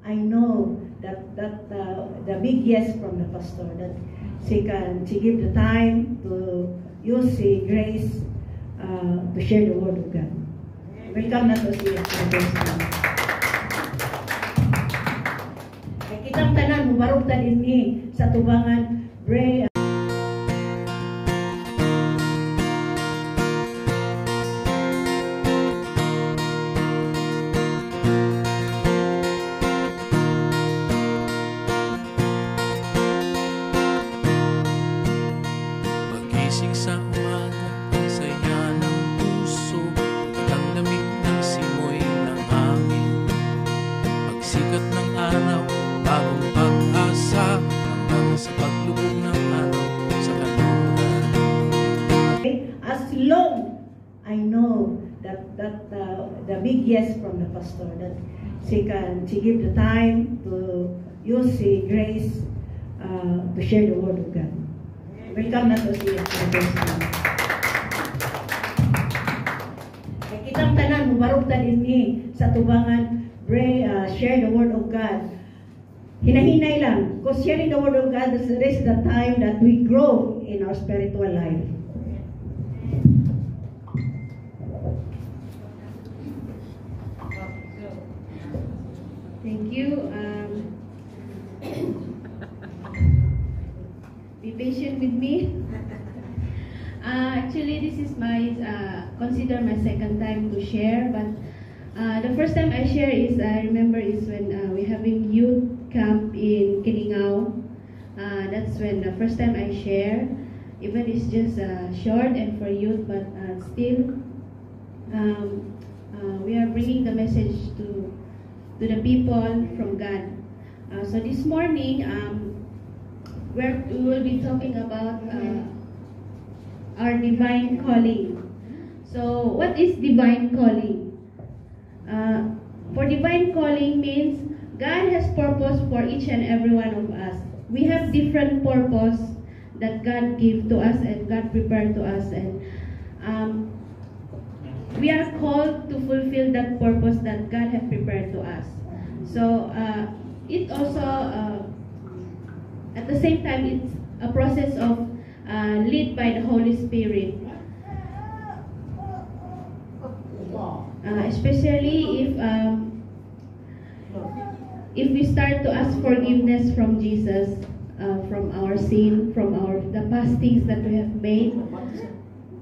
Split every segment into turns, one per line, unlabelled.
I know that the big yes from the pastor that she give the time to use the grace to share the word of God. Welcome na to siya. Kaya kitang tanan, mubarog ta din ni sa tubangan, Bray.
Pagising sa umaga, ang saya ng puso, ang lamig ng simoy ng hangin. Pagsikat ng araw, bagong pag-asa, hanggang sa paglubog ng araw sa kanluran.
As long I know that the big yes from the pastor that she give the time to use the grace to share the word of God. Welcome na to siya. Kaya kitang tanan, mubarog ta din ni sa tubangan, Bray, share the word of God. Hinahinay lang, because sharing the word of God is the time that we grow in our spiritual life.
Thank you. Be patient with me. Actually, this is my consider my second time to share. But the first time I share is I remember is when we're having youth camp in Kiningao. That's when the first time I share. Even it's just short and for youth, but still we are bringing the message to the people from God. So this morning, we will be talking about our divine calling. So what is divine calling? For divine calling means God has purpose for each and every one of us. We have different purpose that God gave to us and God prepared to us, and we are called to fulfill that purpose that God has prepared to us. So it also at the same time it's a process of led by the Holy Spirit, especially if we start to ask forgiveness from Jesus, from our sin, from the past things that we have made.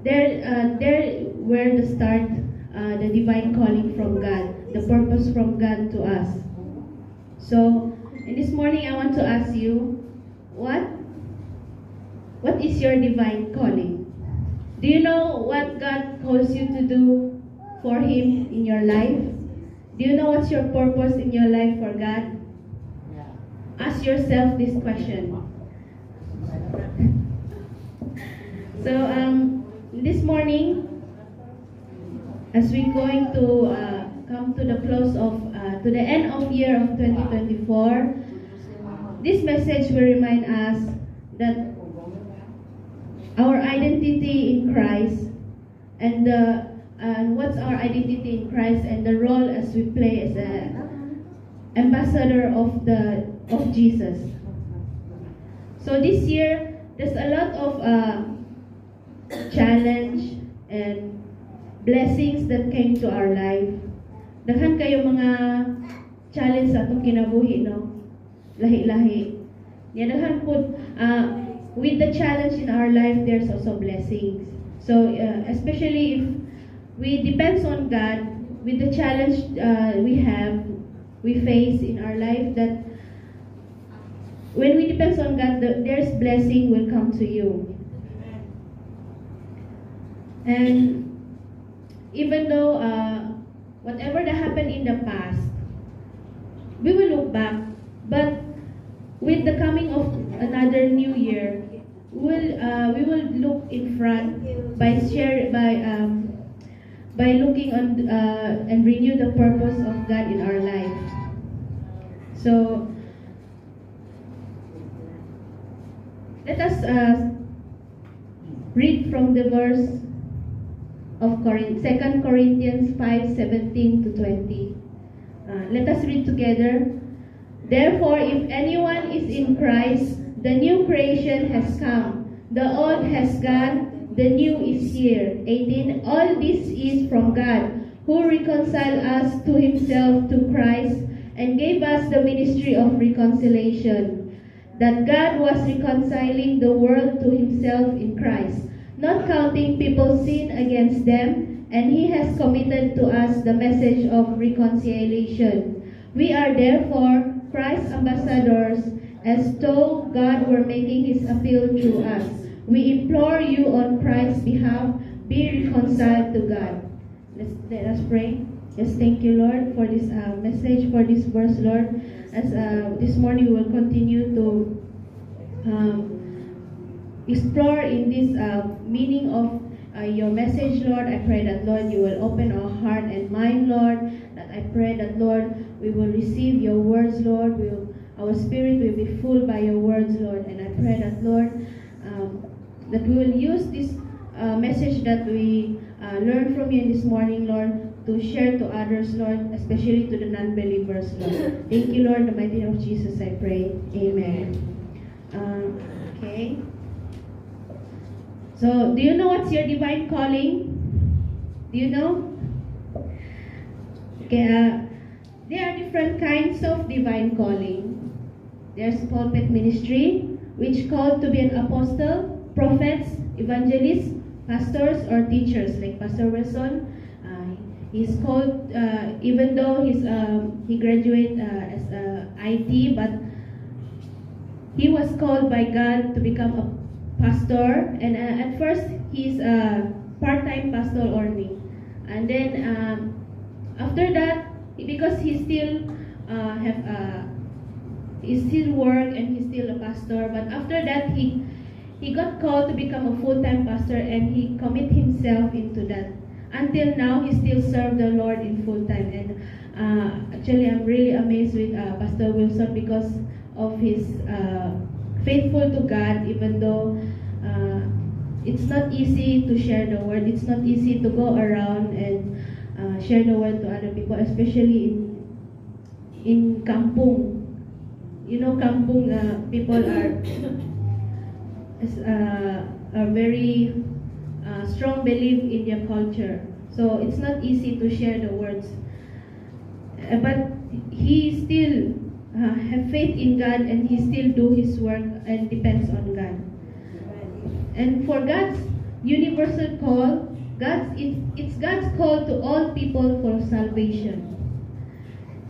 There where the start the divine calling from God, the purpose from God to us. So, and this morning I want to ask you, what is your divine calling? Do you know what God calls you to do for Him in your life? Do you know what's your purpose in your life for God? Ask yourself this question. So, this morning, as we're going to come to the close of, to the end of year of 2024, this message will remind us that our identity in Christ and what's our identity in Christ and the role as we play as an ambassador of Jesus. So this year, there's a lot of challenge and blessings that came to our life. Daghan kayo mga challenge sa atong kinabuhi, no? Lahi-lahi. Daghan po, with the challenge in our life, there's also blessings. So, especially if we depend on God, with the challenge we face in our life, that when we depend on God, there's blessing will come to you. And even though whatever that happened in the past, we will look back. But with the coming of another new year, we will look in front by looking on and renew the purpose of God in our life. So let us read from the verse of 2 Corinthians 5:17 to 20. Let us read together. Therefore, if anyone is in Christ, the new creation has come. The old has gone, the new is here. 18. All this is from God, who reconciled us to himself to Christ and gave us the ministry of reconciliation. That God was reconciling the world to himself in Christ, not counting people's sin against them, and he has committed to us the message of reconciliation. We are therefore Christ's ambassadors, as though God were making his appeal through us. We implore you on Christ's behalf, be reconciled to God. Let us pray. Yes, thank you, Lord, for this message, for this verse, Lord. As this morning we will continue to explore in this meaning of your message, Lord. I pray that, Lord, you will open our heart and mind, Lord. That I pray that, Lord, we will receive your words, Lord. Our spirit will be full by your words, Lord. And I pray that, Lord, that we will use this message that we learned from you this morning, Lord, to share to others, Lord, especially to the non-believers, Lord. Thank you, Lord. In the mighty name of Jesus, I pray. Amen. Okay. So, do you know what's your divine calling? Do you know? Okay. There are different kinds of divine calling. There's pulpit ministry, which called to be an apostle, prophets, evangelists, pastors, or teachers, like Pastor Wilson. He's called, even though he graduated as IT, but he was called by God to become a pastor. And at first, he's a part-time pastor only. And then after that, because he still he still work and he's still a pastor, but after that he got called to become a full-time pastor, and he commit himself into that. Until now, he still serve the Lord in full-time. And actually, I'm really amazed with Pastor Wilson because of his faithful to God, even though it's not easy to share the word. It's not easy to go around and share the word to other people, especially in kampung. You know, kampung people are very strong belief in their culture. So it's not easy to share the words. But he still have faith in God, and he still do his work and depends on God. And for God's universal call, it's God's call to all people for salvation.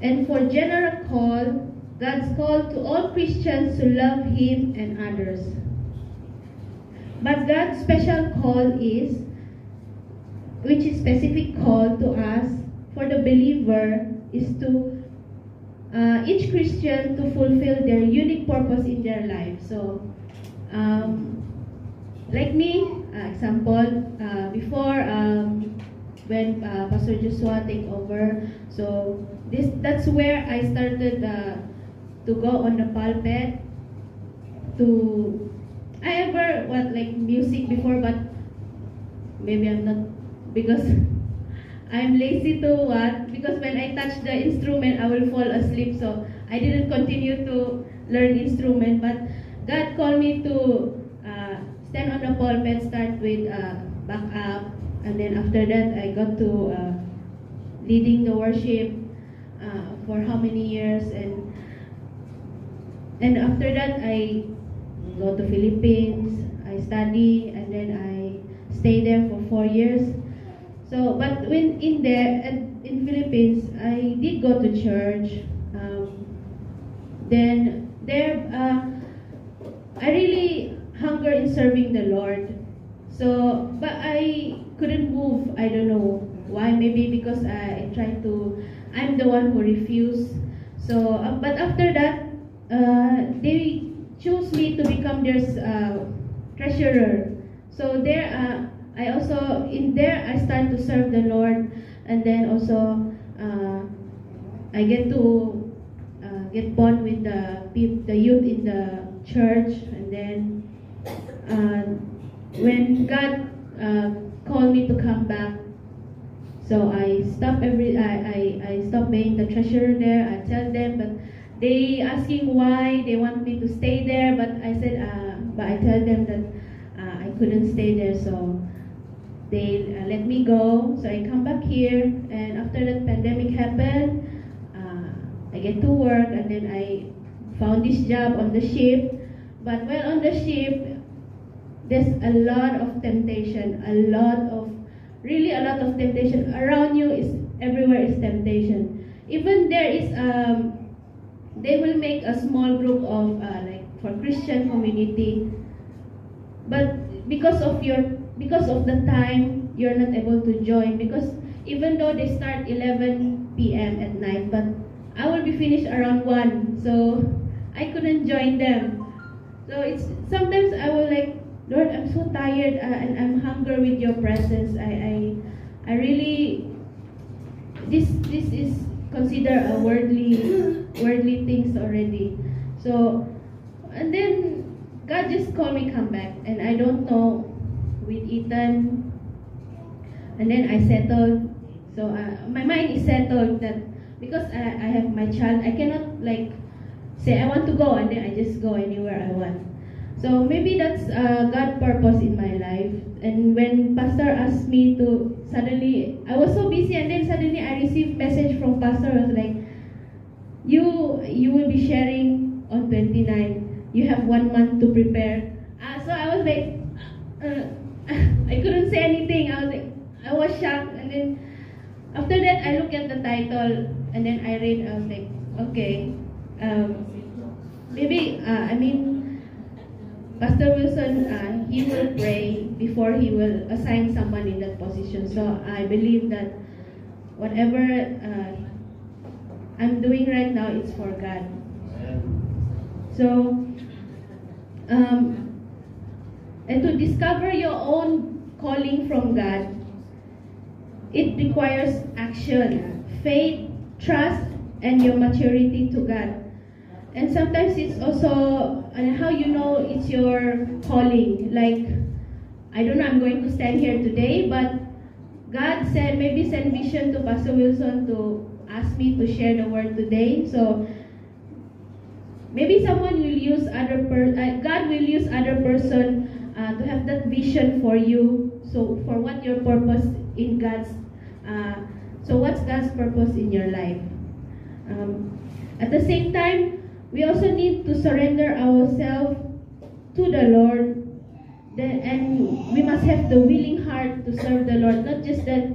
And for general call, God's call to all Christians to love him and others. But God's special call which is specific call to us, for the believer, is to each Christian to fulfill their unique purpose in their life. So, like me, example, before when Pastor Joshua take over, so that's where I started to go on the pulpit. I ever like music before, but maybe I'm not, because I'm lazy to because when I touch the instrument, I will fall asleep. So I didn't continue to learn instrument. But God called me to stand on the pulpit, start with back up, and then after that I got to leading the worship for how many years, and after that I go to Philippines, I study, and then I stay there for 4 years. So, but when in Philippines, I did go to church. Then there, I really hunger in serving the Lord. So, but I couldn't move. I don't know why. Maybe because I'm the one who refused. So, but after that, they chose me to become their treasurer. So there, I start to serve the Lord, and then also I get to get bond with the youth in the church, and then when God called me to come back, so I stopped being the treasurer there. I tell them, but they asking why they want me to stay there, but I said, but I tell them that I couldn't stay there, so they let me go. So I come back here, and after that pandemic happened, I get to work, and then I found this job on the ship. But while on the ship, there's a lot of temptation, really a lot of temptation. Around you is everywhere is temptation. Even there is, they will make a small group of like for Christian community, but because of the time, you're not able to join, because even though they start 11 p.m. at night, but I will be finished around 1, so I couldn't join them. So it's sometimes I will like, Lord, I'm so tired and I'm hungry with your presence. I really, this is considered a worldly things already. So, and then God just called me come back, and I don't know, with Ethan, and then I settled. So my mind is settled that because I have my child, I cannot like say I want to go and then I just go anywhere I want. So maybe that's God's purpose in my life. And when Pastor asked me to, suddenly I was so busy, and then suddenly I received message from Pastor. I was like, you will be sharing on 29. You have 1 month to prepare. So I was like, I couldn't say anything. I was shocked, and then after that I looked at the title, and then I read. I was like, okay, maybe Pastor Wilson, he will pray before he will assign someone in that position. So I believe that whatever I'm doing right now, it's for God. So, and to discover your own calling from God, it requires action, faith, trust, and your maturity to God. And sometimes it's also how you know it's your calling. Like, I don't know, I'm going to stand here today, but God said, maybe send vision to Pastor Wilson to ask me to share the word today. So maybe someone will use God will use other person to have that vision for you. So for what your purpose in God's, so what's God's purpose in your life? At the same time, we also need to surrender ourselves to the Lord, and we must have the willing heart to serve the Lord. Not just that